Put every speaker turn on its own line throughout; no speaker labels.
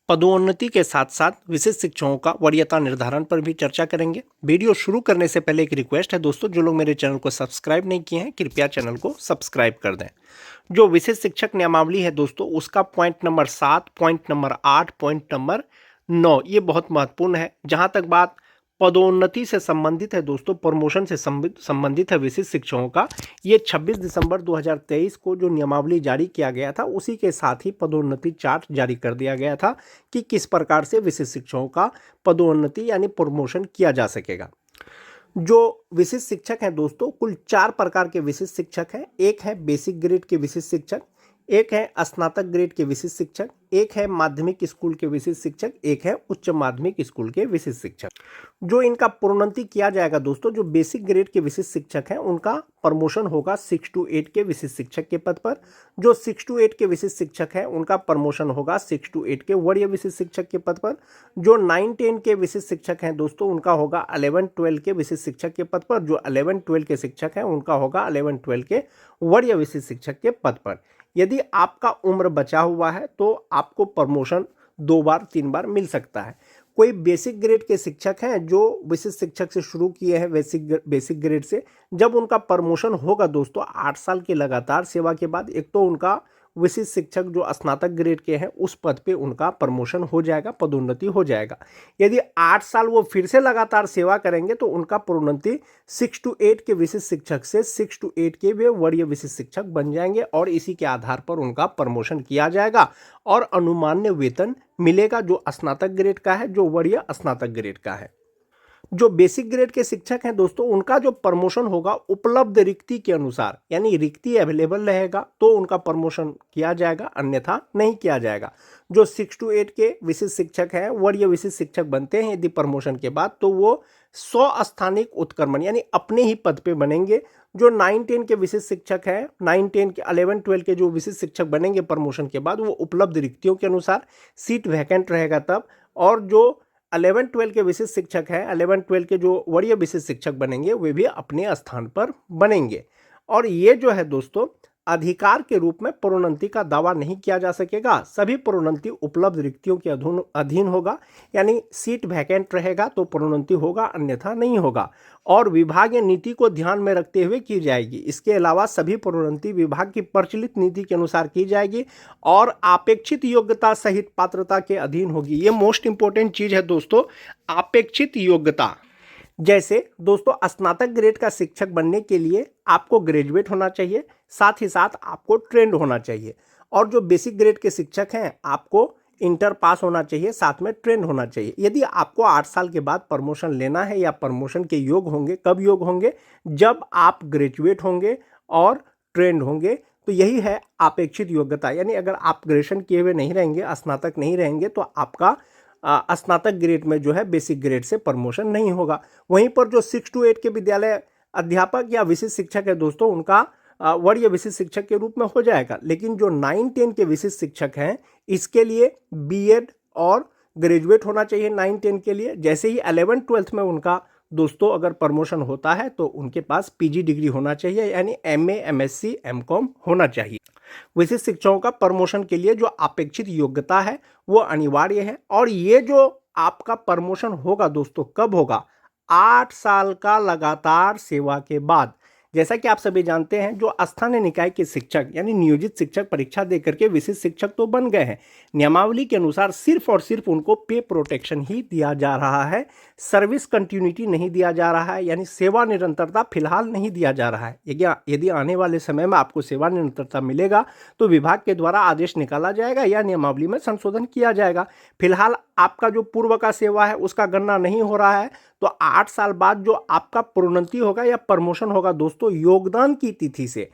पदोन्नति के साथ साथ विशिष्ट शिक्षकों का वरीयता निर्धारण पर भी चर्चा करेंगे। वीडियो शुरू करने से पहले एक रिक्वेस्ट है दोस्तों, जो लोग मेरे चैनल को सब्सक्राइब नहीं किए हैं कृपया चैनल को सब्सक्राइब कर दें। जो विशिष्ट शिक्षक नियमावली है दोस्तों, उसका point number 7, point number 8, point number 9 ये बहुत महत्वपूर्ण है। जहां तक बात पदोन्नति से संबंधित है दोस्तों, प्रमोशन से संबंधित है विशिष्ट शिक्षकों का, ये 26 दिसंबर 2023 को जो नियमावली जारी किया गया था उसी के साथ ही पदोन्नति चार्ट जारी कर दिया गया था कि किस प्रकार से विशिष्ट शिक्षकों का पदोन्नति यानी प्रमोशन किया जा सकेगा। जो विशिष्ट शिक्षक हैं दोस्तों, कुल 4 प्रकार के विशिष्ट शिक्षक हैं। एक है बेसिक ग्रेड के विशिष्ट शिक्षक, एक है स्नातक ग्रेड के विशिष्ट शिक्षक, एक है माध्यमिक स्कूल के विशिष्ट शिक्षक, एक है उच्च माध्यमिक स्कूल के विशिष्ट शिक्षक। जो इनका प्रोन्नति किया जाएगा दोस्तों, जो बेसिक ग्रेड के विशिष्ट शिक्षक हैं उनका प्रमोशन होगा 6 to 8 के विशिष्ट शिक्षक के पद पर। जो 6 to 8 के विशिष्ट शिक्षक हैं उनका प्रमोशन होगा 6 to 8 के वरीय विशिष्ट शिक्षक के पद पर। जो 9-10 के विशिष्ट शिक्षक हैं दोस्तों, उनका होगा 11-12 के विशिष्ट शिक्षक के पद पर। जो 11-12 के शिक्षक हैं उनका होगा 11-12 के वरीय विशिष्ट शिक्षक के पद पर। यदि आपका उम्र बचा हुआ है तो आपको प्रमोशन 2 बार 3 बार मिल सकता है। कोई बेसिक ग्रेड के शिक्षक हैं जो विशिष्ट शिक्षक से शुरू किए हैं बेसिक ग्रेड से, जब उनका प्रमोशन होगा दोस्तों 8 साल की लगातार सेवा के बाद, एक तो उनका विशिष्ट शिक्षक जो स्नातक ग्रेड के हैं उस पद पे उनका प्रमोशन हो जाएगा, पदोन्नति हो जाएगा। यदि 8 साल वो फिर से लगातार सेवा करेंगे तो उनका प्रोन्नति 6 to 8 के विशिष्ट शिक्षक से 6 to 8 के वे वरीय विशिष्ट शिक्षक बन जाएंगे और इसी के आधार पर उनका प्रमोशन किया जाएगा और अनुमान्य वेतन मिलेगा जो स्नातक ग्रेड का है, जो वरीय स्नातक ग्रेड का है। जो बेसिक ग्रेड के शिक्षक हैं दोस्तों, उनका जो प्रमोशन होगा उपलब्ध रिक्ति के अनुसार, यानी रिक्ति अवेलेबल रहेगा तो उनका प्रमोशन किया जाएगा, अन्यथा नहीं किया जाएगा। जो 6 to 8 के विशिष्ट शिक्षक हैं, वरीय विशिष्ट शिक्षक बनते हैं यदि प्रमोशन के बाद, तो वो स्थानिक उत्क्रमण यानी अपने ही पद पे बनेंगे। जो 9-10 के विशिष्ट शिक्षक हैं, 9-10 के 11-12 के जो विशिष्ट शिक्षक बनेंगे प्रमोशन के बाद, वो उपलब्ध रिक्तियों के अनुसार सीट वैकेंट रहेगा तब। और जो 11-12 के विशिष्ट शिक्षक हैं, 11-12 के जो वरीय विशिष्ट शिक्षक बनेंगे वे भी अपने स्थान पर बनेंगे। और ये जो है दोस्तों, अधिकार के रूप में प्रोन्नति का दावा नहीं किया जा सकेगा। सभी प्रोन्नति उपलब्ध रिक्तियों के अधीन होगा, यानी सीट वैकेंट रहेगा तो प्रोन्नति होगा, अन्यथा नहीं होगा। और विभागीय नीति को ध्यान में रखते हुए की जाएगी। इसके अलावा सभी प्रोन्नति विभाग की प्रचलित नीति के अनुसार की जाएगी और अपेक्षित योग्यता सहित पात्रता के अधीन होगी। ये मोस्ट इंपॉर्टेंट चीज है दोस्तों, अपेक्षित योग्यता। जैसे दोस्तों, स्नातक ग्रेड का शिक्षक बनने के लिए आपको ग्रेजुएट होना चाहिए, साथ ही साथ आपको ट्रेंड होना चाहिए। और जो बेसिक ग्रेड के शिक्षक हैं आपको इंटर पास होना चाहिए, साथ में ट्रेंड होना चाहिए। यदि आपको 8 साल के बाद प्रमोशन लेना है या प्रमोशन के योग होंगे, कब योग होंगे? जब आप ग्रेजुएट होंगे और ट्रेंड होंगे। तो यही है अपेक्षित योग्यता, यानी अगर आप ग्रेजुएशन किए हुए नहीं रहेंगे, स्नातक नहीं रहेंगे, तो आपका स्नातक ग्रेड में जो है बेसिक ग्रेड से प्रमोशन नहीं होगा। वहीं पर जो 6 to 8 के विद्यालय अध्यापक या विशिष्ट शिक्षक है दोस्तों, उनका वरीय विशिष्ट शिक्षक के रूप में हो जाएगा। लेकिन जो 9-10 के विशिष्ट शिक्षक हैं, इसके लिए बीएड और ग्रेजुएट होना चाहिए 9-10 के लिए। जैसे ही 11-12 में उनका दोस्तों अगर प्रमोशन होता है तो उनके पास पीजी डिग्री होना चाहिए, यानी एमए, एमएससी, एमकॉम होना चाहिए। विशिष्ट शिक्षकों का प्रमोशन के लिए जो अपेक्षित योग्यता है वो अनिवार्य है। और ये जो आपका प्रमोशन होगा दोस्तों, कब होगा? 8 साल का लगातार सेवा के बाद। जैसा कि आप सभी जानते हैं, जो स्थानीय निकाय के शिक्षक यानी नियोजित शिक्षक परीक्षा देकर के विशिष्ट शिक्षक तो बन गए हैं, नियमावली के अनुसार सिर्फ और सिर्फ उनको पे प्रोटेक्शन ही दिया जा रहा है, सर्विस कंटिन्यूटी नहीं दिया जा रहा है, यानी सेवा निरंतरता फिलहाल नहीं दिया जा रहा है। यदि आने वाले समय में आपको सेवा निरंतरता मिलेगा तो विभाग के द्वारा आदेश निकाला जाएगा या नियमावली में संशोधन किया जाएगा। फिलहाल आपका जो पूर्व का सेवा है उसका गणना नहीं हो रहा है, तो 8 साल बाद जो आपका प्रोन्नति होगा या प्रमोशन होगा दोस्तों, योगदान की तिथि से।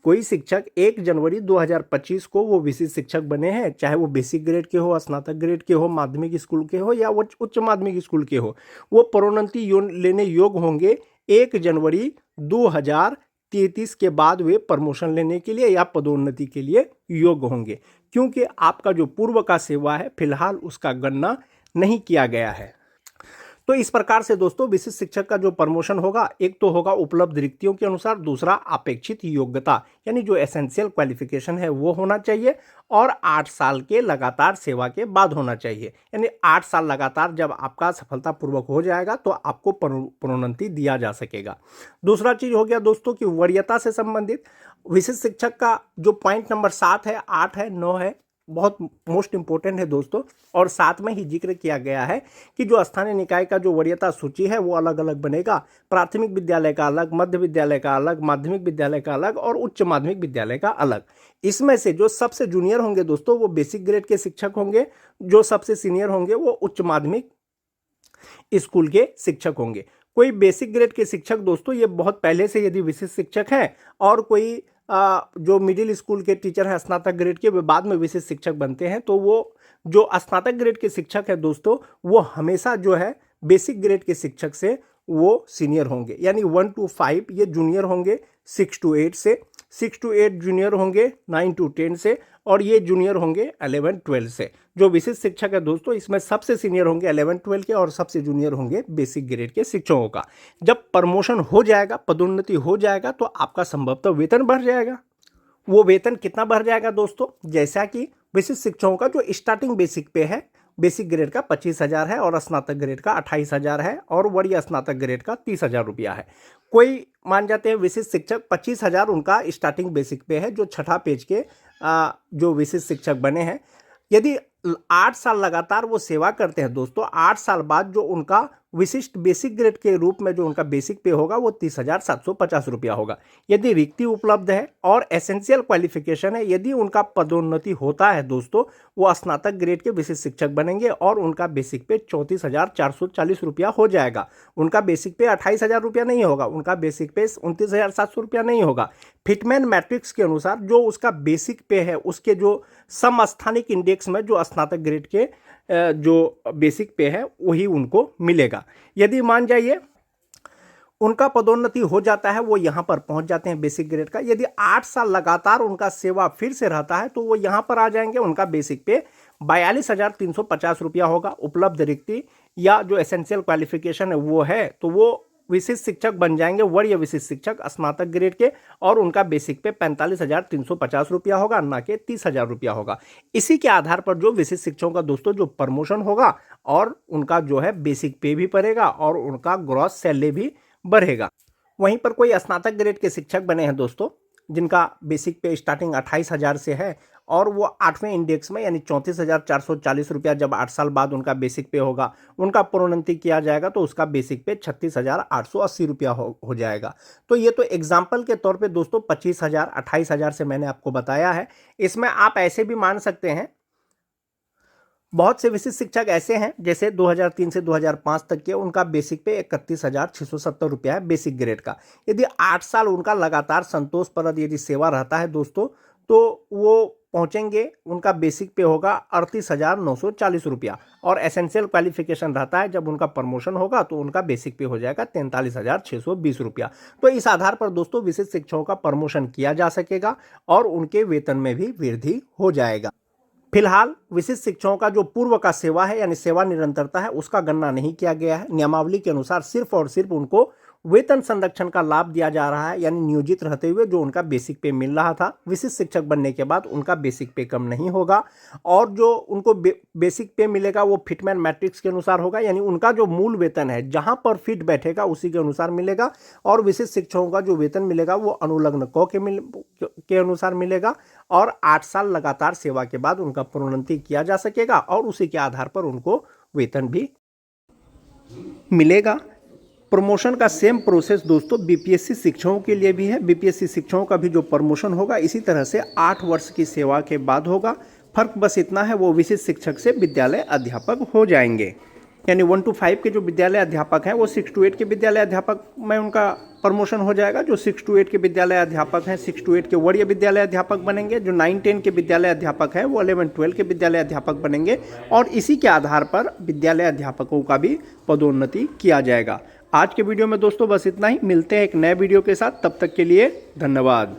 कोई शिक्षक 1 जनवरी 2025 को वो विशिष्ट शिक्षक बने हैं, चाहे वो बेसिक ग्रेड के हो, स्नातक ग्रेड के हो, माध्यमिक स्कूल के हो या वो उच्च माध्यमिक स्कूल के हो, वो प्रोन्नति लेने योग्य होंगे 1 जनवरी 2033 के बाद वे प्रमोशन लेने के लिए या पदोन्नति के लिए योग्य होंगे, क्योंकि आपका जो पूर्व का सेवा है फिलहाल उसका गणना नहीं किया गया है। तो इस प्रकार से दोस्तों विशिष्ट शिक्षक का जो प्रमोशन होगा, एक तो होगा उपलब्ध रिक्तियों के अनुसार, दूसरा अपेक्षित योग्यता यानी जो एसेंशियल क्वालिफिकेशन है वो होना चाहिए, और 8 साल के लगातार सेवा के बाद होना चाहिए। यानी 8 साल लगातार जब आपका सफलतापूर्वक हो जाएगा तो आपको प्रोन्नति दिया जा सकेगा। दूसरा चीज हो गया दोस्तों कि वरीयता से संबंधित विशिष्ट शिक्षक का जो पॉइंट नंबर 7 है, 8 है, 9 है, बहुत मोस्ट इंपॉर्टेंट है दोस्तों। और साथ में ही जिक्र किया गया है कि जो स्थानीय निकाय का जो वरीयता सूची है वो अलग अलग बनेगा। प्राथमिक विद्यालय का अलग, मध्य विद्यालय का अलग, माध्यमिक विद्यालय का अलग और उच्च माध्यमिक विद्यालय का अलग। इसमें से जो सबसे जूनियर होंगे दोस्तों वो बेसिक ग्रेड के शिक्षक होंगे, जो सबसे सीनियर होंगे वो उच्च माध्यमिक स्कूल के शिक्षक होंगे। कोई बेसिक ग्रेड के शिक्षक दोस्तों ये बहुत पहले से यदि विशिष्ट शिक्षक हैं, और कोई जो मिडिल स्कूल के टीचर हैं स्नातक ग्रेड के, वे बाद में विशिष्ट शिक्षक बनते हैं, तो वो जो स्नातक ग्रेड के शिक्षक है दोस्तों वो हमेशा जो है बेसिक ग्रेड के शिक्षक से वो सीनियर होंगे। यानी 1 to 5 ये जूनियर होंगे 6 to 8 से, 6 to 8 जूनियर होंगे 9 to 10 से, और ये जूनियर होंगे 11-12 से। जो विशिष्ट शिक्षक है दोस्तों इसमें सबसे सीनियर होंगे 11-12 के और सबसे जूनियर होंगे बेसिक ग्रेड के शिक्षकों का। जब प्रमोशन हो जाएगा, पदोन्नति हो जाएगा, तो आपका संभवतः वेतन बढ़ जाएगा। वो वेतन कितना बढ़ जाएगा दोस्तों, जैसा कि विशिष्ट शिक्षकों का जो स्टार्टिंग बेसिक पे है, बेसिक ग्रेड का 25,000 है और स्नातक ग्रेड का 28,000 है और वरीय स्नातक ग्रेड का 30,000 रुपया है। कोई मान जाते हैं विशिष्ट शिक्षक 25,000 उनका स्टार्टिंग बेसिक पे है, जो छठा पेज के जो विशिष्ट शिक्षक बने हैं। यदि 8 साल लगातार वो सेवा करते हैं दोस्तों, 8 साल बाद जो उनका विशिष्ट बेसिक ग्रेड के रूप में जो उनका बेसिक पे होगा वो 30,750 रुपया होगा। यदि रिक्ति उपलब्ध है और एसेंशियल क्वालिफिकेशन है, यदि उनका पदोन्नति होता है दोस्तों, वो स्नातक ग्रेड के विशिष्ट शिक्षक बनेंगे और उनका बेसिक पे 34,440 रुपया हो जाएगा। उनका बेसिक पे 28,000 रुपया नहीं होगा, उनका बेसिक पे 29,700 रुपया नहीं होगा। फिटमैन मैट्रिक्स के अनुसार जो उसका बेसिक पे है, उसके जो समस्थानिक इंडेक्स में जो स्नातक ग्रेड के जो बेसिक पे है वही उनको मिलेगा। यदि मान जाइए उनका पदोन्नति हो जाता है, वो यहाँ पर पहुँच जाते हैं बेसिक ग्रेड का, यदि 8 साल लगातार उनका सेवा फिर से रहता है तो वो यहाँ पर आ जाएंगे। उनका बेसिक पे 42,350 रुपया होगा। उपलब्ध रिक्ति या जो एसेंशियल क्वालिफिकेशन है वो है, तो वो विशिष्ट शिक्षक बन जाएंगे, वरीय विशिष्ट शिक्षक स्नातक ग्रेड के, और उनका बेसिक पे 45,350 रुपया होगा, ना कि 30,000 रुपया होगा। इसी के आधार पर जो विशिष्ट शिक्षकों का दोस्तों जो प्रमोशन होगा और उनका जो है बेसिक पे भी बढ़ेगा और उनका ग्रॉस सैलरी भी बढ़ेगा। वहीं पर कोई स्नातक ग्रेड के शिक्षक बने हैं दोस्तों जिनका बेसिक पे स्टार्टिंग 28,000 से है और वो 8वें इंडेक्स में यानी 34,440 रुपया जब 8 साल बाद उनका बेसिक पे होगा, उनका प्रोन्नति किया जाएगा तो उसका बेसिक पे 36,880 रुपया हो जाएगा। तो ये तो एग्जाम्पल के तौर पे दोस्तों 25,000 28,000 से मैंने आपको बताया है। इसमें आप ऐसे भी मान सकते हैं, बहुत से विशिष्ट शिक्षक ऐसे हैं जैसे 2003 से 2005 तक के, उनका बेसिक पे 31,670 रुपया है बेसिक ग्रेड का। यदि 8 साल उनका लगातार संतोषप्रद यदि सेवा रहता है दोस्तों, तो वो पहुंचेंगे, उनका बेसिक पे होगा 38,940 रुपया, और एसेंशियल क्वालिफिकेशन रहता है जब उनका प्रमोशन होगा तो उनका बेसिक पे हो जाएगा 43,620 रुपया। तो इस आधार पर दोस्तों विशिष्ट शिक्षकों का प्रमोशन किया जा सकेगा और उनके वेतन में भी वृद्धि हो जाएगा। फिलहाल विशिष्ट शिक्षकों का जो पूर्व का सेवा है यानी सेवा निरंतरता है उसका गणना नहीं किया गया है। नियमावली के अनुसार सिर्फ और सिर्फ उनको वेतन संरक्षण का लाभ दिया जा रहा है, यानी नियोजित रहते हुए जो उनका बेसिक पे मिल रहा था, विशिष्ट शिक्षक बनने के बाद उनका बेसिक पे कम नहीं होगा, और जो उनको बेसिक पे मिलेगा वो फिटमैन मैट्रिक्स के अनुसार होगा, यानी उनका जो मूल वेतन है जहां पर फिट बैठेगा उसी के अनुसार मिलेगा, और विशिष्ट शिक्षकों का जो वेतन मिलेगा वो अनुलग्न क के अनुसार मिलेगा, और 8 साल लगातार सेवा के बाद उनका प्रोन्नति किया जा सकेगा और उसी के आधार पर उनको वेतन भी मिलेगा। प्रमोशन का सेम प्रोसेस दोस्तों बीपीएससी शिक्षकों के लिए भी है। बीपीएससी शिक्षकों का भी जो प्रमोशन होगा इसी तरह से 8 वर्ष की सेवा के बाद होगा। फर्क बस इतना है, वो विशिष्ट शिक्षक से विद्यालय अध्यापक हो जाएंगे। यानी 1 to 5 के जो विद्यालय अध्यापक हैं वो 6 to 8 के विद्यालय अध्यापक में उनका प्रमोशन हो जाएगा। जो 6 to 8 के विद्यालय अध्यापक हैं 6 to 8 के वरीय विद्यालय अध्यापक बनेंगे। जो 9-10 के विद्यालय अध्यापक हैं वो 11-12 के विद्यालय अध्यापक बनेंगे, और इसी के आधार पर विद्यालय अध्यापकों का भी पदोन्नति किया जाएगा। आज के वीडियो में दोस्तों बस इतना ही। मिलते हैं एक नए वीडियो के साथ, तब तक के लिए धन्यवाद।